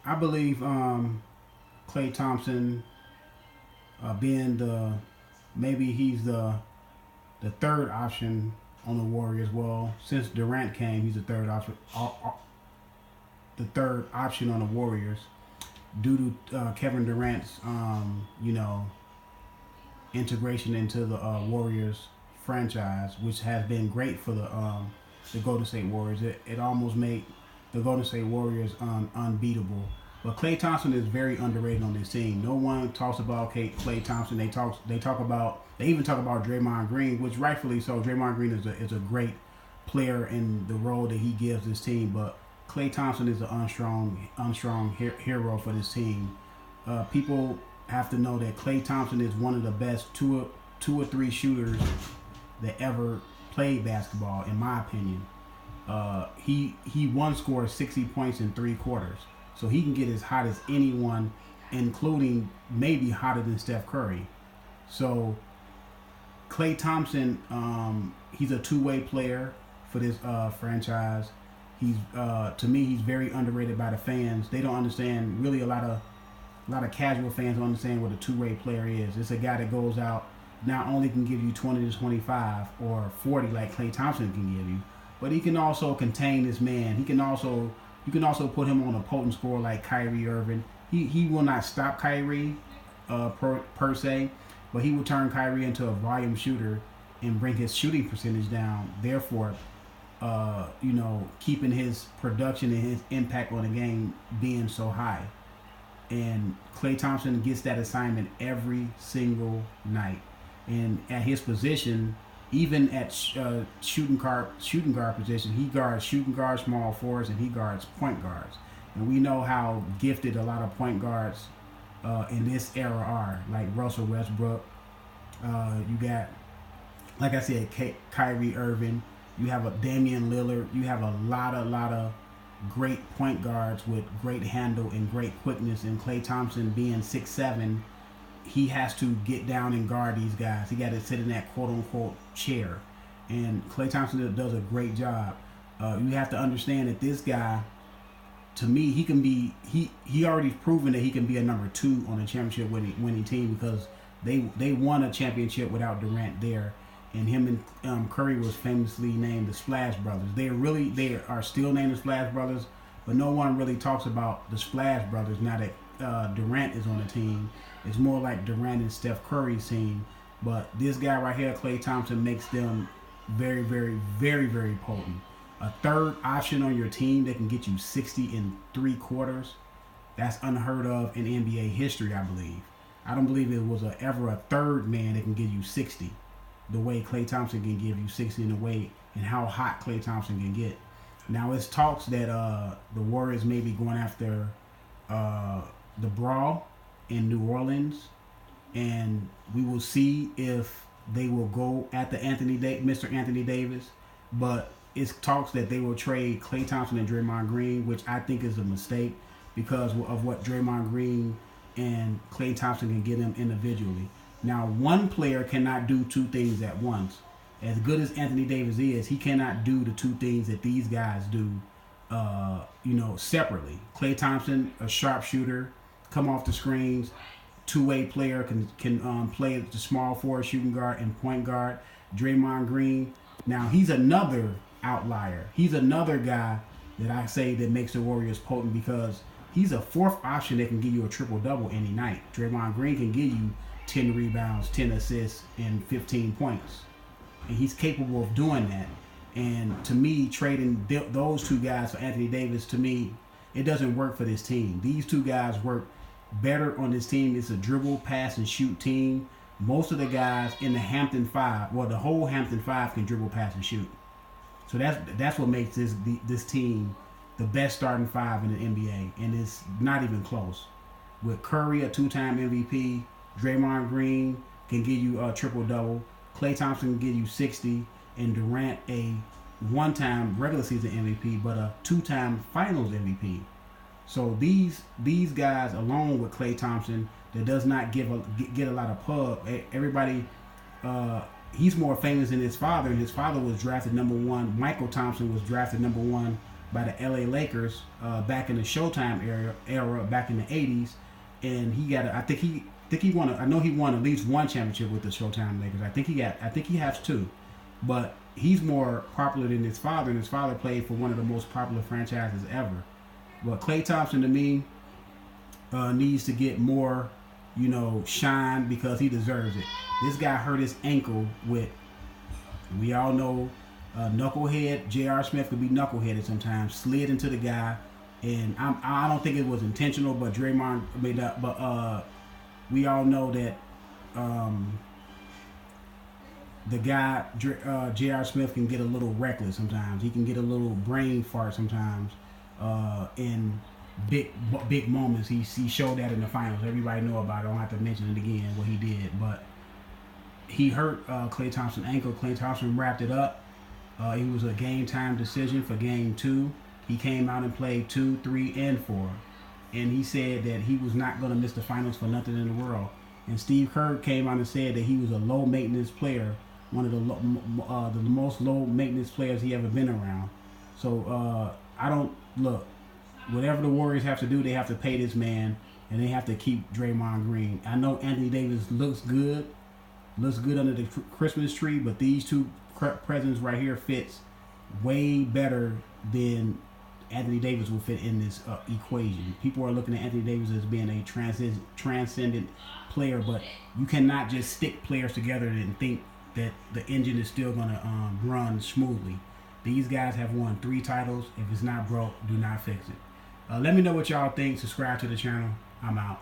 I believe Klay Thompson being maybe he's the third option on the Warriors. Well, since Durant came, he's the third option on the Warriors due to Kevin Durant's integration into the Warriors franchise, which has been great for the Golden State Warriors. It almost made the Golden State Warriors unbeatable. But Klay Thompson is very underrated on this team. No one talks about Klay Thompson. They even talk about Draymond Green, which rightfully so. Draymond Green is a great player in the role that he gives this team, but Klay Thompson is an unstrong hero for this team. People have to know that Klay Thompson is one of the best two or three shooters that ever played basketball, in my opinion. He once scored 60 points in 3 quarters, so he can get as hot as anyone, including maybe hotter than Steph Curry. So Klay Thompson, he's a two-way player for this franchise. He's to me, he's very underrated by the fans. They don't understand really a lot of casual fans don't understand what a two-way player is. It's a guy that goes out, not only can give you 20 to 25 or 40 like Klay Thompson can give you, but he can also contain this man. You can also put him on a potent score like Kyrie Irving. He will not stop Kyrie per se, but he will turn Kyrie into a volume shooter and bring his shooting percentage down. Therefore, keeping his production and his impact on the game being so high. And Klay Thompson gets that assignment every single night. And at his position, even at shooting guard position, he guards shooting guards, small forwards, and he guards point guards. And we know how gifted a lot of point guards in this era are, like Russell Westbrook. You got, like I said, Kyrie Irving. You have a Damian Lillard. You have a lot of great point guards with great handle and great quickness. And Klay Thompson being 6'7", he has to get down and guard these guys. He got to sit in that quote-unquote chair. And Klay Thompson does a great job. You have to understand that this guy, to me, he already proven that he can be a number 2 on a championship winning team, because they won a championship without Durant there. And him and Curry was famously named the Splash Brothers. They are still named the Splash Brothers, but no one really talks about the Splash Brothers now that Durant is on the team. It's more like Durant and Steph Curry's team. But this guy right here, Klay Thompson, makes them very, very, very, very potent. A third option on your team that can get you 60 in 3 quarters, that's unheard of in NBA history, I believe. I don't believe it was ever a third man that can give you 60. The way Klay Thompson can give you 60 in the way and how hot Klay Thompson can get. Now it's talks that the Warriors may be going after the Brawl in New Orleans, and we will see if they will go at Mr. Anthony Davis. But it's talks that they will trade Klay Thompson and Draymond Green, which I think is a mistake because of what Draymond Green and Klay Thompson can get him individually. Now, one player cannot do two things at once. As good as Anthony Davis is, he cannot do the two things that these guys do, separately. Klay Thompson, a sharpshooter, come off the screens, two-way player, can play the small forward, shooting guard, and point guard. Draymond Green, now he's another outlier. He's another guy that I say that makes the Warriors potent because he's a fourth option that can give you a triple-double any night. Draymond Green can give you 10 rebounds, 10 assists, and 15 points. And he's capable of doing that. And to me, trading those two guys for Anthony Davis, to me, it doesn't work for this team. These two guys work better on this team. It's a dribble, pass, and shoot team. Most of the guys in the Hampton Five, the whole Hampton Five can dribble, pass, and shoot. So that's what makes this team the best starting five in the NBA. And it's not even close. With Curry, a 2-time MVP, Draymond Green can give you a triple-double. Klay Thompson can give you 60. And Durant, a 1-time regular season MVP, but a 2-time finals MVP. So these guys, along with Klay Thompson, that does not get a lot of pub. Everybody, he's more famous than his father, and his father was drafted number 1. Michael Thompson was drafted number 1 by the LA Lakers back in the Showtime era back in the 80s, and he got I think he won I know he won at least one championship with the Showtime Lakers. I think he has two, but he's more popular than his father, and his father played for one of the most popular franchises ever. But KLAY Thompson, to me, needs to get more, shine, because he deserves it. This guy hurt his ankle with, we all know, knucklehead. J.R. Smith could be knuckleheaded sometimes. Slid into the guy, and I don't think it was intentional, but Draymond made up. But we all know that the guy, J.R. Smith, can get a little reckless sometimes. He can get a little brain fart sometimes in big moments. He showed that in the finals. Everybody know about it. I don't have to mention it again what he did, but he hurt KLAY Thompson's ankle. KLAY Thompson wrapped it up. It was a game time decision for game 2. He came out and played 2, 3, and 4, and he said that he was not going to miss the finals for nothing in the world. And Steve Kerr came out and said that he was a low maintenance player, one of the most low maintenance players he ever been around. So I don't look. Whatever the Warriors have to do, they have to pay this man, and they have to keep Draymond Green. I know Anthony Davis looks good under the Christmas tree, but these two presents right here fits way better than Anthony Davis will fit in this equation. People are looking at Anthony Davis as being a transcendent player, but you cannot just stick players together and think that the engine is still going to run smoothly. These guys have won 3 titles. If it's not broke, do not fix it. Let me know what y'all think. Subscribe to the channel. I'm out.